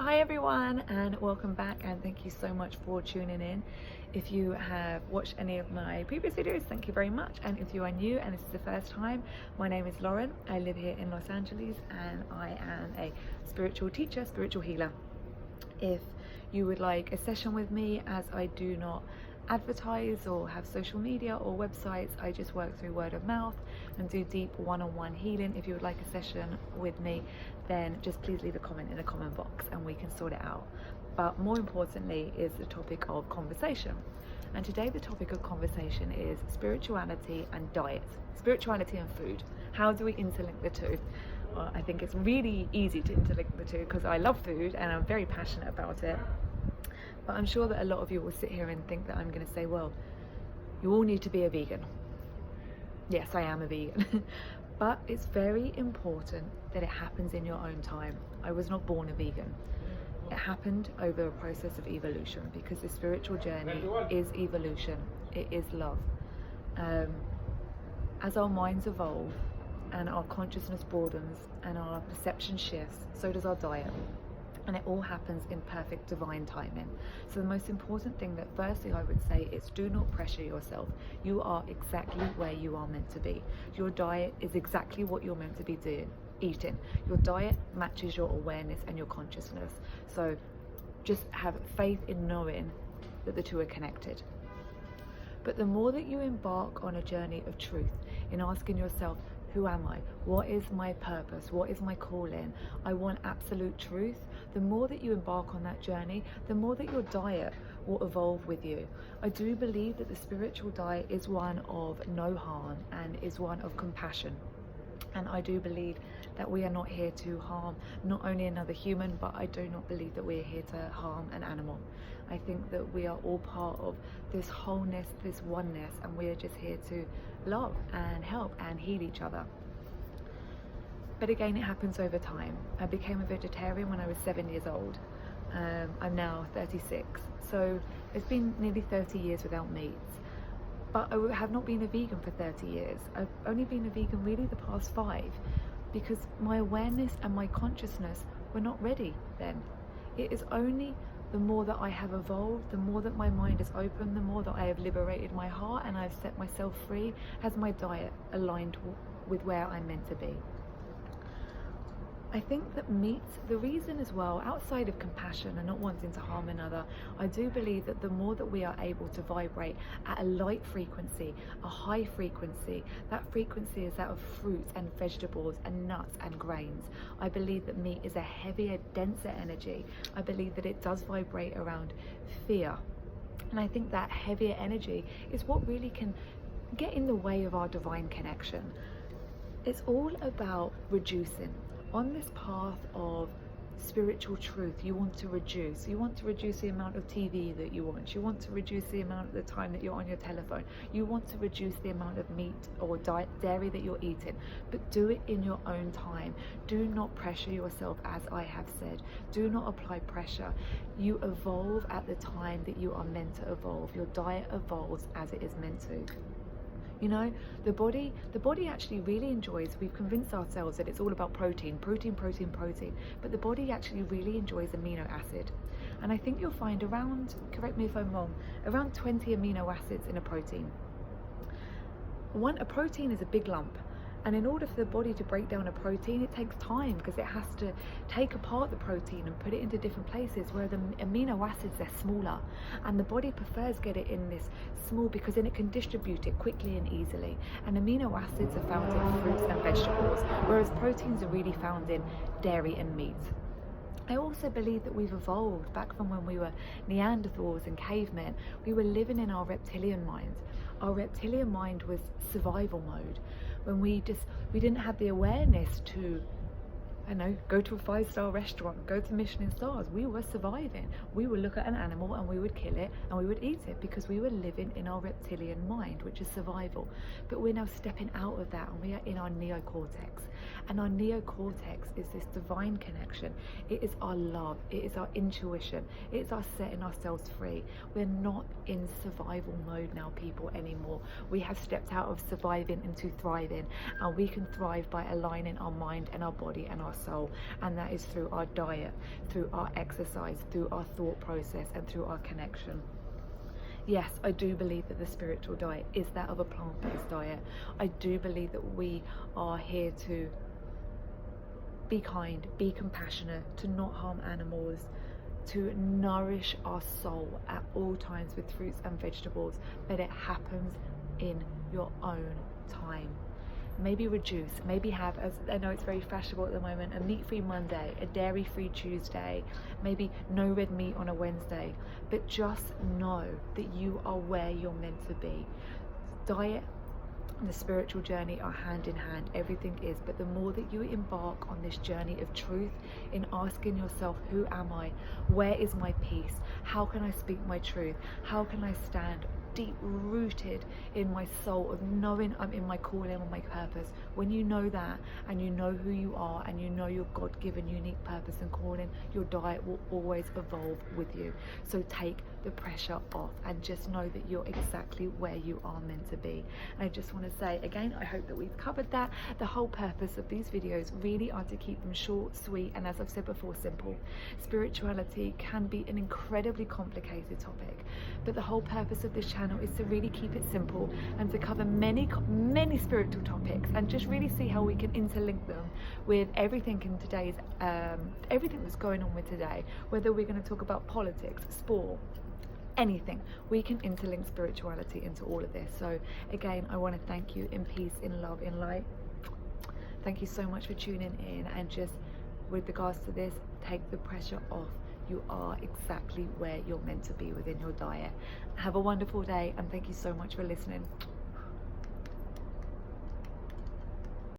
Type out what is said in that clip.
Hi everyone, and welcome back, and thank you so much for tuning in. If you have watched any of my previous videos, thank you very much. And if you are new and this is the first time, my name is Lauren. I live here in Los Angeles and I am a spiritual teacher, spiritual healer. If you would like a session with me, as I do not advertise or have social media or websites, I just work through word of mouth and do deep one-on-one healing. If you would like a session with me, then just please leave a comment in the comment box and we can sort it out. But more importantly is the topic of conversation. And today the topic of conversation is spirituality and diet, spirituality and food. How do we interlink the two? Well, I think it's really easy to interlink the two because I love food and I'm very passionate about it. But I'm sure that a lot of you will sit here and think that I'm going to say, well, you all need to be a vegan. Yes, I am a vegan. But it's very important that it happens in your own time. I was not born a vegan. It happened over a process of evolution, because the spiritual journey is evolution. It is love. As our minds evolve and our consciousness broadens and our perception shifts, so does our diet. And it all happens in perfect divine timing. So the most important thing that firstly I would say is, do not pressure yourself. You are exactly where you are meant to be. Your diet is exactly what you're meant to be eating. Your diet matches your awareness and your consciousness. So just have faith in knowing that the two are connected. But the more that you embark on a journey of truth, in asking yourself, who am I? What is my purpose? What is my calling? I want absolute truth. The more that you embark on that journey, the more that your diet will evolve with you. I do believe that the spiritual diet is one of no harm and is one of compassion. And I do believe that we are not here to harm not only another human, but I do not believe that we are here to harm an animal. I think that we are all part of this wholeness, this oneness, and we are just here to love and help and heal each other. But again, it happens over time. I became a vegetarian when I was 7 years old. I'm now 36. So it's been nearly 30 years without meat. But I have not been a vegan for 30 years. I've only been a vegan really the past 5, because my awareness and my consciousness were not ready then. It is only the more that I have evolved, the more that my mind is open, the more that I have liberated my heart and I've set myself free, has my diet aligned with where I'm meant to be. I think that meat, the reason as well, outside of compassion and not wanting to harm another, I do believe that the more that we are able to vibrate at a light frequency, a high frequency, that frequency is that of fruits and vegetables and nuts and grains. I believe that meat is a heavier, denser energy. I believe that it does vibrate around fear. And I think that heavier energy is what really can get in the way of our divine connection. It's all about reducing. On this path of spiritual truth, you want to reduce. You want to reduce the amount of TV that you watch. You want to reduce the amount of the time that you're on your telephone. You want to reduce the amount of meat or dairy that you're eating. But do it in your own time. Do not pressure yourself, as I have said. Do not apply pressure. You evolve at the time that you are meant to evolve. Your diet evolves as it is meant to. You know, the body actually really enjoys, we've convinced ourselves that it's all about protein, but the body actually really enjoys amino acid. And I think you'll find around, correct me if I'm wrong, around 20 amino acids in a protein. A protein is a big lump. And in order for the body to break down a protein, it takes time, because it has to take apart the protein and put it into different places, where the amino acids, they're smaller. And the body prefers get it in this small, because then it can distribute it quickly and easily. And amino acids are found in fruits and vegetables, whereas proteins are really found in dairy and meat. I also believe that we've evolved back from when we were Neanderthals and cavemen. We were living in our reptilian mind. Our reptilian mind was survival mode. When we didn't have the awareness to, go to a 5-star restaurant, go to Michelin stars. We were surviving. We would look at an animal and we would kill it and we would eat it, because we were living in our reptilian mind, which is survival. But we're now stepping out of that and we are in our neocortex. And our neocortex is this divine connection. It is our love. It is our intuition. It is our setting ourselves free. We're not in survival mode now, people, anymore. We have stepped out of surviving into thriving, and we can thrive by aligning our mind and our body and our soul, and that is through our diet, through our exercise, through our thought process, and through our connection. Yes, I do believe that the spiritual diet is that of a plant-based diet. I do believe that we are here to be kind, be compassionate, to not harm animals, to nourish our soul at all times with fruits and vegetables, but it happens in your own time. Maybe reduce, maybe have, as I know it's very fashionable at the moment, a meat-free Monday, a dairy-free Tuesday, maybe no red meat on a Wednesday, but just know that you are where you're meant to be. Diet and the spiritual journey are hand in hand, everything is, but the more that you embark on this journey of truth, in asking yourself, who am I? Where is my peace? How can I speak my truth? How can I stand deep rooted in my soul of knowing I'm in my calling and my purpose? When you know that, and you know who you are, and you know your God-given unique purpose and calling, your diet will always evolve with you. So take the pressure off and just know that you're exactly where you are meant to be. And I just want to say again, I hope that we've covered that. The whole purpose of these videos really are to keep them short, sweet, and as I've said before, simple. Spirituality can be an incredibly complicated topic, but the whole purpose of this channel is to really keep it simple and to cover many spiritual topics and just really see how we can interlink them with everything in today's everything that's going on with today, whether we're going to talk about politics, sport, anything. We can interlink spirituality into all of this. So again, I want to thank you in peace, in love, in light. Thank you so much for tuning in, and just with regards to this, take the pressure off. You are exactly where you're meant to be within your diet. Have a wonderful day, and thank you so much for listening.